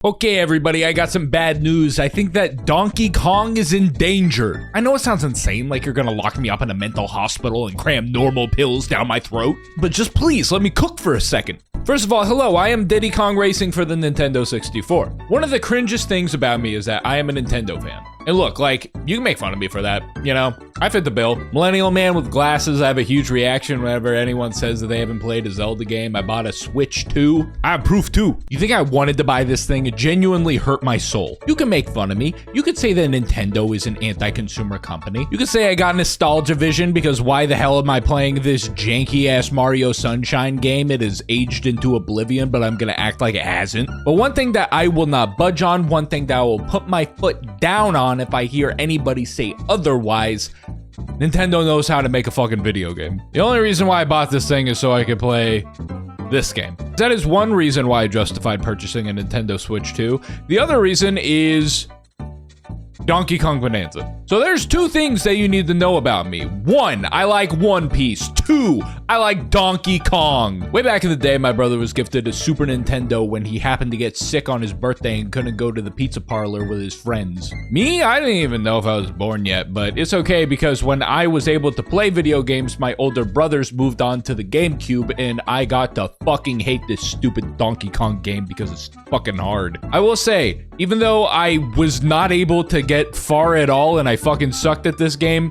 Okay, everybody, I got some bad news. I think that Donkey Kong is in danger. I know it sounds insane, like you're gonna lock me up in a mental hospital and cram normal pills down my throat, but just please let me cook for a second. First of all, hello, I am Diddy Kong Racing for the Nintendo 64. One of the cringest things about me is that I am a Nintendo fan. And look, like, you can make fun of me for that, you know? I fit the bill. Millennial man with glasses, I have a huge reaction whenever anyone says that they haven't played a Zelda game. I bought a Switch 2. I have proof too. You think I wanted to buy this thing? It genuinely hurt my soul. You can make fun of me. You could say that Nintendo is an anti-consumer company. You could say I got nostalgia vision because why the hell am I playing this janky-ass Mario Sunshine game? It is aged into oblivion, but I'm gonna act like it hasn't. But one thing that I will not budge on, one thing that I will put my foot down on if I hear anybody say otherwise, Nintendo knows how to make a fucking video game. The only reason why I bought this thing is so I could play this game. That is one reason why I justified purchasing a Nintendo Switch 2. The other reason is Donkey Kong Bonanza. So there's two things that you need to know about me. One, I like One Piece. Two, I like Donkey Kong. Way back in the day, my brother was gifted a Super Nintendo when he happened to get sick on his birthday and couldn't go to the pizza parlor with his friends. Me, I didn't even know if I was born yet, but it's okay because when I was able to play video games, my older brothers moved on to the GameCube and I got to fucking hate this stupid Donkey Kong game because it's fucking hard. I will say, even though I was not able to get far at all and I fucking sucked at this game,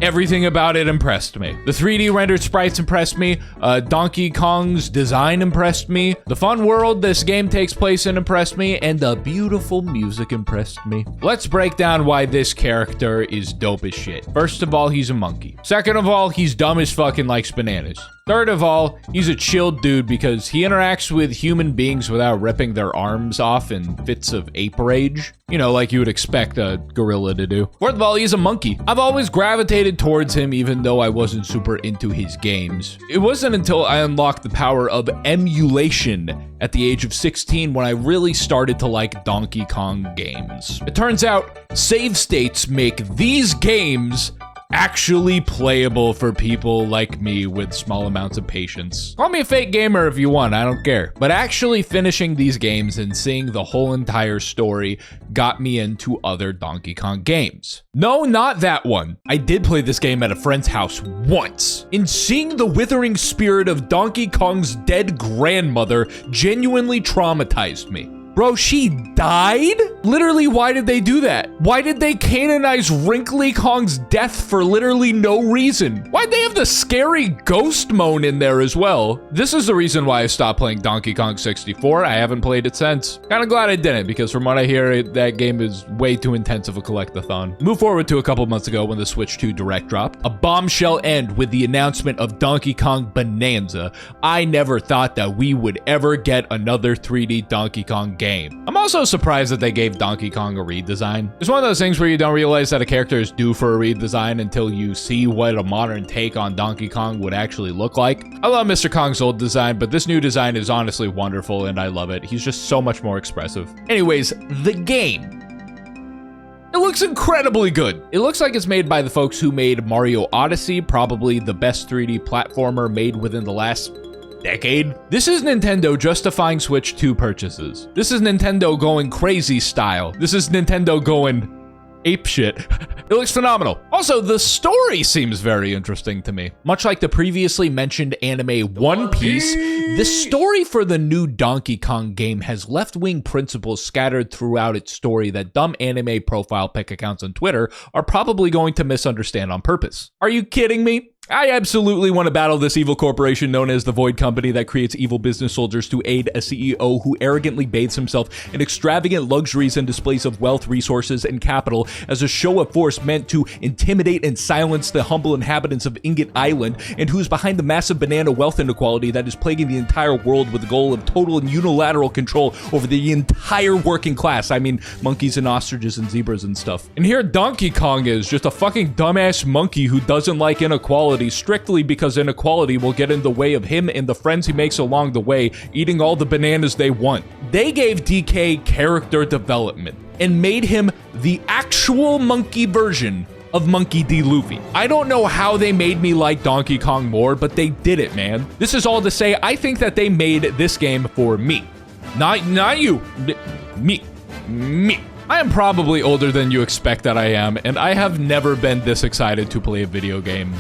everything about it impressed me. The 3D rendered sprites impressed me. Donkey Kong's design impressed me. The fun world this game takes place in impressed me. And the beautiful music impressed me. Let's break down why this character is dope as shit. First of all, he's a monkey. Second of all, he's dumb as fuck and likes bananas. Third of all, he's a chill dude because he interacts with human beings without ripping their arms off in fits of ape rage. You know, like you would expect a gorilla to do. Fourth of all, he's a monkey. I've always gravitated towards him even though I wasn't super into his games. It wasn't until I unlocked the power of emulation at the age of 16 when I really started to like Donkey Kong games. It turns out, save states make these games actually playable for people like me with small amounts of patience. Call me a fake gamer if you want, I don't care. But actually finishing these games and seeing the whole entire story got me into other Donkey Kong games. No, not that one. I did play this game at a friend's house once, and seeing the withering spirit of Donkey Kong's dead grandmother genuinely traumatized me. Bro, she died? Literally, why did they do that? Why did they canonize Wrinkly Kong's death for literally no reason? Why'd they have the scary ghost moan in there as well? This is the reason why I stopped playing Donkey Kong 64. I haven't played it since. Kinda glad I didn't, because from what I hear, that game is way too intense of a collectathon. Move forward to a couple months ago when the Switch 2 Direct dropped. A bombshell end with the announcement of Donkey Kong Bonanza. I never thought that we would ever get another 3D Donkey Kong game. I'm also surprised that they gave Donkey Kong a redesign. It's one of those things where you don't realize that a character is due for a redesign until you see what a modern take on Donkey Kong would actually look like. I love Mr. Kong's old design, but this new design is honestly wonderful and I love it. He's just so much more expressive. Anyways, the game. It looks incredibly good. It looks like it's made by the folks who made Mario Odyssey, probably the best 3D platformer made within the last decade. This is Nintendo justifying Switch 2 purchases. This is Nintendo going crazy style. This is Nintendo going ape shit. It looks phenomenal. Also, the story seems very interesting to me. Much like the previously mentioned anime One Piece, the story for the new Donkey Kong game has left-wing principles scattered throughout its story that dumb anime profile pic accounts on Twitter are probably going to misunderstand on purpose. Are you kidding me? I absolutely want to battle this evil corporation known as the Void Company that creates evil business soldiers to aid a CEO who arrogantly bathes himself in extravagant luxuries and displays of wealth, resources, and capital as a show of force meant to intimidate and silence the humble inhabitants of Ingot Island, and who is behind the massive banana wealth inequality that is plaguing the entire world with the goal of total and unilateral control over the entire working class. I mean, monkeys and ostriches and zebras and stuff. And here Donkey Kong is just a fucking dumbass monkey who doesn't like inequality strictly because inequality will get in the way of him and the friends he makes along the way eating all the bananas they want. They gave DK character development and made him the actual monkey version of Monkey D. Luffy. I don't know how they made me like Donkey Kong more, but they did it, man. This is all to say, I think that they made this game for me. Not you. Me. I am probably older than you expect that I am, and I have never been this excited to play a video game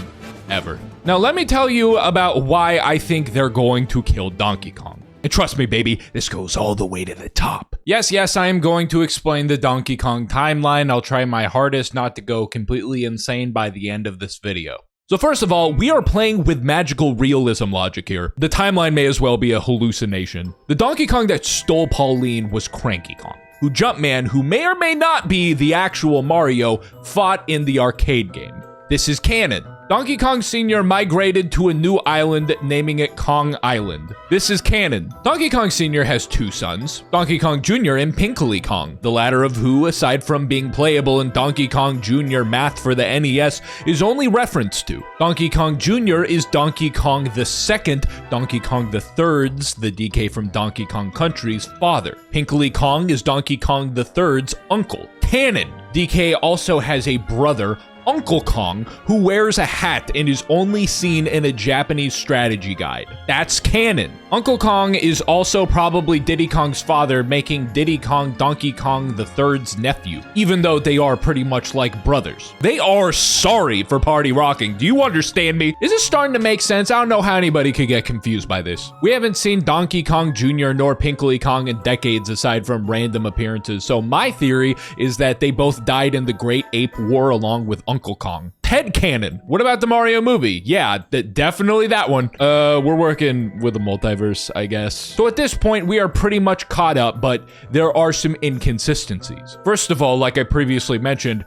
ever. Now, let me tell you about why I think they're going to kill Donkey Kong. And trust me, baby, this goes all the way to the top. Yes, I am going to explain the Donkey Kong timeline. I'll try my hardest not to go completely insane by the end of this video. So first of all, we are playing with magical realism logic here. The timeline may as well be a hallucination. The Donkey Kong that stole Pauline was Cranky Kong, who Jumpman, who may or may not be the actual Mario, fought in the arcade game. This is canon. Donkey Kong Sr. migrated to a new island, naming it Kong Island. This is canon. Donkey Kong Sr. has two sons, Donkey Kong Jr. and Pinkly Kong, the latter of who, aside from being playable in Donkey Kong Jr. Math for the NES, is only referenced to. Donkey Kong Jr. is Donkey Kong II, Donkey Kong III's, the DK from Donkey Kong Country's, father. Pinkly Kong is Donkey Kong III's uncle. Canon. DK also has a brother, Uncle Kong, who wears a hat and is only seen in a Japanese strategy guide. That's canon. Uncle Kong is also probably Diddy Kong's father, making Diddy Kong Donkey Kong III's nephew, even though they are pretty much like brothers. They are sorry for party rocking. Do you understand me? Is this starting to make sense? I don't know how anybody could get confused by this. We haven't seen Donkey Kong Jr. nor Pinkly Kong in decades aside from random appearances, so my theory is that they both died in the Great Ape War along with Uncle Kong. Headcanon. What about the Mario movie? Yeah, definitely that one. We're working with the multiverse, I guess. So at this point, we are pretty much caught up, but there are some inconsistencies. First of all, like I previously mentioned,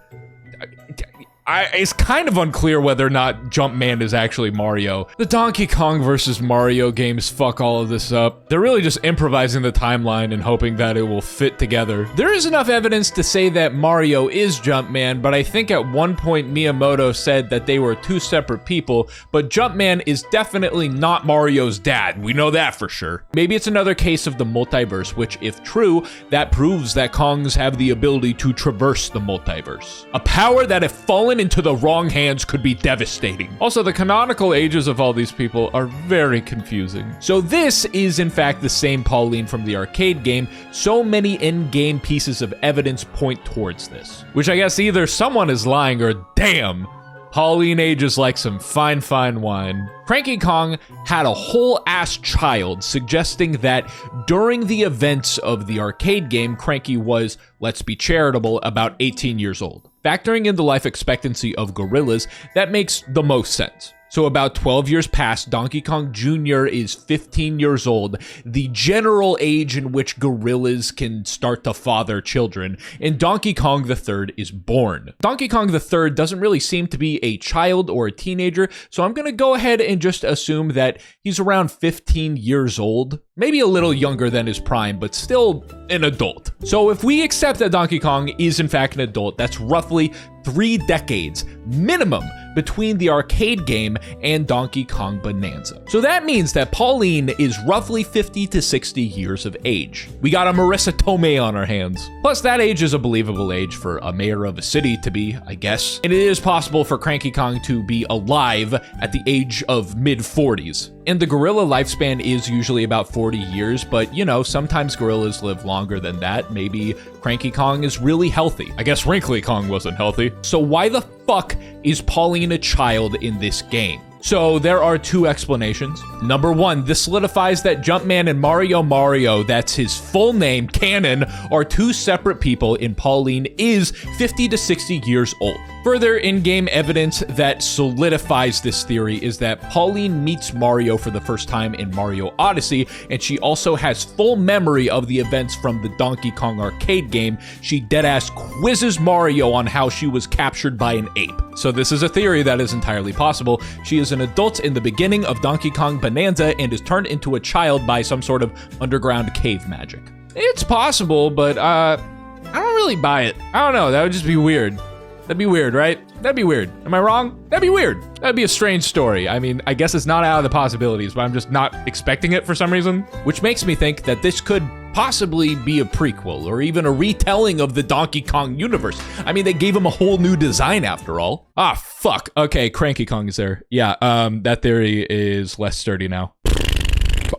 it's kind of unclear whether or not Jumpman is actually Mario. The Donkey Kong versus Mario games fuck all of this up. They're really just improvising the timeline and hoping that it will fit together. There is enough evidence to say that Mario is Jumpman, but I think at one point Miyamoto said that they were two separate people, but Jumpman is definitely not Mario's dad. We know that for sure. Maybe it's another case of the multiverse, which if true, that proves that Kongs have the ability to traverse the multiverse. A power that if fallen into the wrong hands could be devastating. Also, the canonical ages of all these people are very confusing. So this is in fact the same Pauline from the arcade game. So many in-game pieces of evidence point towards this, which I guess either someone is lying or damn, Pauline ages like some fine wine. Cranky Kong had a whole ass child, suggesting that during the events of the arcade game, Cranky was, let's be charitable, about 18 years old. Factoring in the life expectancy of gorillas, that makes the most sense. So about 12 years past, Donkey Kong Jr. is 15 years old, the general age in which gorillas can start to father children, and Donkey Kong III is born. Donkey Kong III doesn't really seem to be a child or a teenager, so I'm gonna go ahead and just assume that he's around 15 years old, maybe a little younger than his prime, but still an adult. So if we accept that Donkey Kong is in fact an adult, that's roughly 3 decades minimum between the arcade game and Donkey Kong Bonanza. So that means that Pauline is roughly 50 to 60 years of age. We got a Marissa Tomei on our hands. Plus that age is a believable age for a mayor of a city to be, I guess. And it is possible for Cranky Kong to be alive at the age of mid-40s. And the gorilla lifespan is usually about 40 years, but you know, sometimes gorillas live longer than that. Maybe Cranky Kong is really healthy. I guess Wrinkly Kong wasn't healthy. So why the fuck is Pauline a child in this game? So there are 2 explanations. Number 1, this solidifies that Jumpman and Mario, that's his full name, canon, are 2 separate people and Pauline is 50 to 60 years old. Further in-game evidence that solidifies this theory is that Pauline meets Mario for the first time in Mario Odyssey, and she also has full memory of the events from the Donkey Kong arcade game. She deadass quizzes Mario on how she was captured by an ape. So this is a theory that is entirely possible. She is an adult in the beginning of Donkey Kong Bonanza and is turned into a child by some sort of underground cave magic. It's possible, but I don't really buy it. I don't know, that would just be weird. That'd be weird, right? That'd be weird. Am I wrong? That'd be weird. That'd be a strange story. I mean, I guess it's not out of the possibilities, but I'm just not expecting it for some reason. Which makes me think that this could possibly be a prequel or even a retelling of the Donkey Kong universe. I mean, they gave him a whole new design after all. Ah, fuck. Okay, Cranky Kong is there. Yeah, that theory is less sturdy now.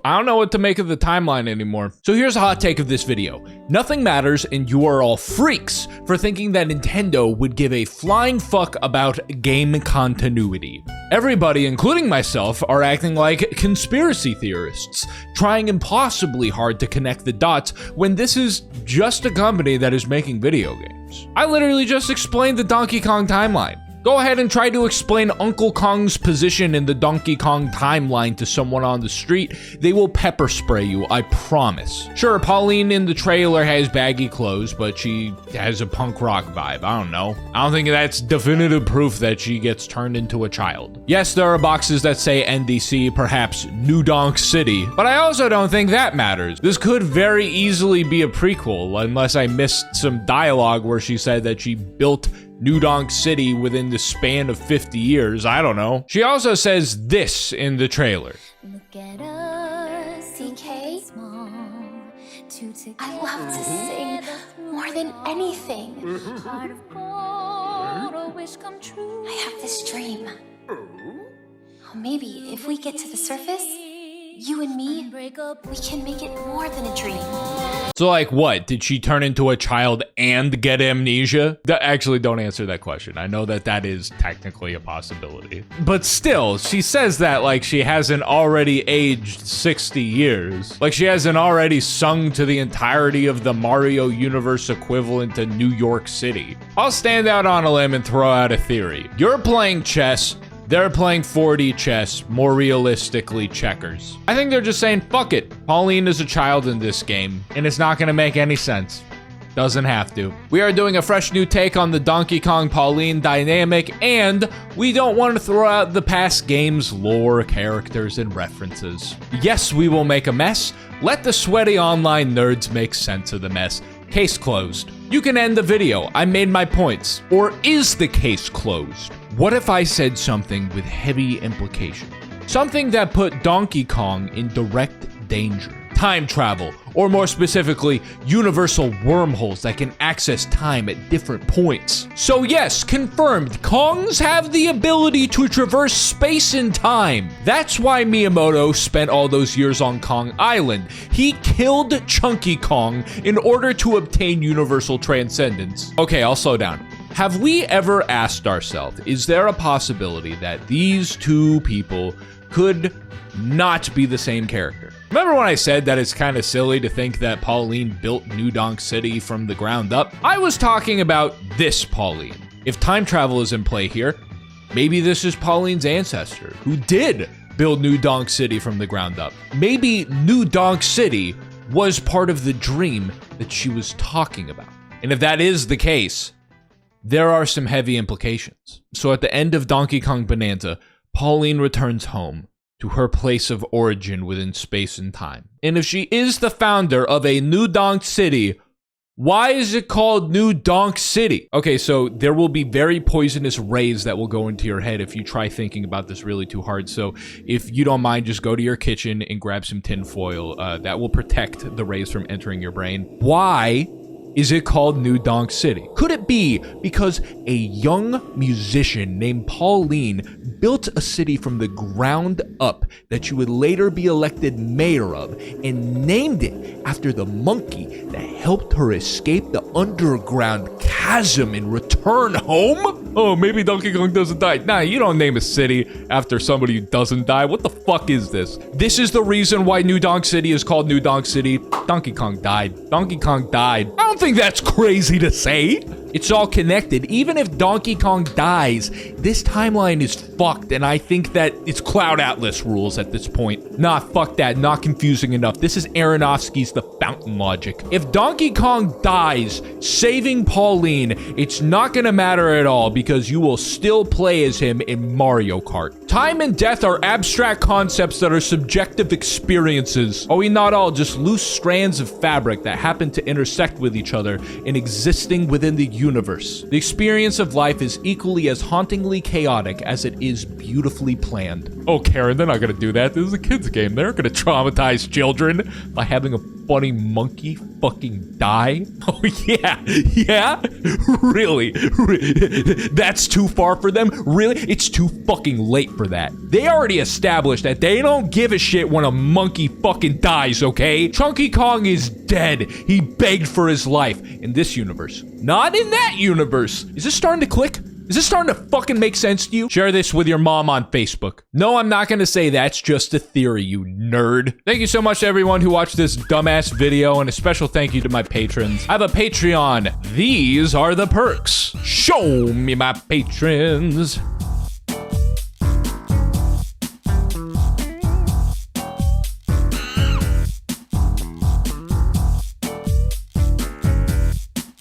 I don't know what to make of the timeline anymore. So here's a hot take of this video. Nothing matters and you are all freaks for thinking that Nintendo would give a flying fuck about game continuity. Everybody, including myself, are acting like conspiracy theorists, trying impossibly hard to connect the dots when this is just a company that is making video games. I literally just explained the Donkey Kong timeline. Go ahead and try to explain Uncle Kong's position in the Donkey Kong timeline to someone on the street. They will pepper spray you, I promise. Sure, Pauline in the trailer has baggy clothes, but she has a punk rock vibe. I don't know. I don't think that's definitive proof that she gets turned into a child. Yes, there are boxes that say NDC, perhaps New Donk City, but I also don't think that matters. This could very easily be a prequel, unless I missed some dialogue where she said that she built New Donk City within the span of 50 years. I don't know. She also says this in the trailer. Look at us, DK. I love to sing more than anything. I have this dream. Oh, maybe if we get to the surface, you and me, we can make it more than a dream. So like what? Did she turn into a child and get amnesia? Actually, don't answer that question. I know that that is technically a possibility. But still, she says that like she hasn't already aged 60 years. Like she hasn't already sung to the entirety of the Mario universe equivalent to New York City. I'll stand out on a limb and throw out a theory. You're playing chess. They're playing 4D chess, more realistically checkers. I think they're just saying, fuck it. Pauline is a child in this game, and it's not gonna make any sense. Doesn't have to. We are doing a fresh new take on the Donkey Kong Pauline dynamic, and we don't want to throw out the past game's lore, characters, and references. Yes, we will make a mess. Let the sweaty online nerds make sense of the mess. Case closed. You can end the video. I made my points. Or is the case closed? What if I said something with heavy implication? Something that put Donkey Kong in direct danger. Time travel, or more specifically, universal wormholes that can access time at different points. So yes, confirmed, Kongs have the ability to traverse space and time. That's why Miyamoto spent all those years on Kong Island. He killed Chunky Kong in order to obtain universal transcendence. Okay, I'll slow down. Have we ever asked ourselves, is there a possibility that these two people could not be the same character? Remember when I said that it's kind of silly to think that Pauline built New Donk City from the ground up? I was talking about this Pauline. If time travel is in play here, maybe this is Pauline's ancestor who did build New Donk City from the ground up. Maybe New Donk City was part of the dream that she was talking about. And if that is the case, there are some heavy implications. So at the end of Donkey Kong Bonanza, Pauline returns home to her place of origin within space and time. And if she is the founder of a New Donk City, why is it called New Donk City? Okay, so there will be very poisonous rays that will go into your head if you try thinking about this really too hard. So if you don't mind, just go to your kitchen and grab some tin foil. That will protect the rays from entering your brain. Why is it called New Donk City? Could it be because a young musician named Pauline built a city from the ground up that she would later be elected mayor of and named it after the monkey that helped her escape the underground chasm and return home? Oh, maybe Donkey Kong doesn't die. Nah, you don't name a city after somebody who doesn't die. What the fuck is this? This is the reason why New Donk City is called New Donk City. Donkey Kong died. Donkey Kong died. I don't think that's crazy to say. It's all connected. Even if Donkey Kong dies, this timeline is fucked, and I think that it's Cloud Atlas rules at this point. Nah, fuck that. Not confusing enough. This is Aronofsky's The Fountain logic. If Donkey Kong dies, saving Pauline, it's not gonna matter at all because you will still play as him in Mario Kart. Time and death are abstract concepts that are subjective experiences. Are we not all just loose strands of fabric that happen to intersect with each other and existing within the universe? The experience of life is equally as hauntingly chaotic as it is beautifully planned. Oh, Karen, they're not gonna do that. This is a kid's game. They're gonna traumatize children by having a funny monkey fucking die. Oh, yeah. Yeah? Really? That's too far for them? Really? It's too fucking late for that. They already established that they don't give a shit when a monkey fucking dies, okay? Chunky Kong is dead. He begged for his life in this universe. Not in that universe. Is this starting to click? Is this starting to fucking make sense to you? Share this with your mom on Facebook. No, I'm not gonna say that's just a theory, you nerd. Thank you so much to everyone who watched this dumbass video, and a special thank you to my patrons. I have a Patreon. These are the perks. Show me my patrons.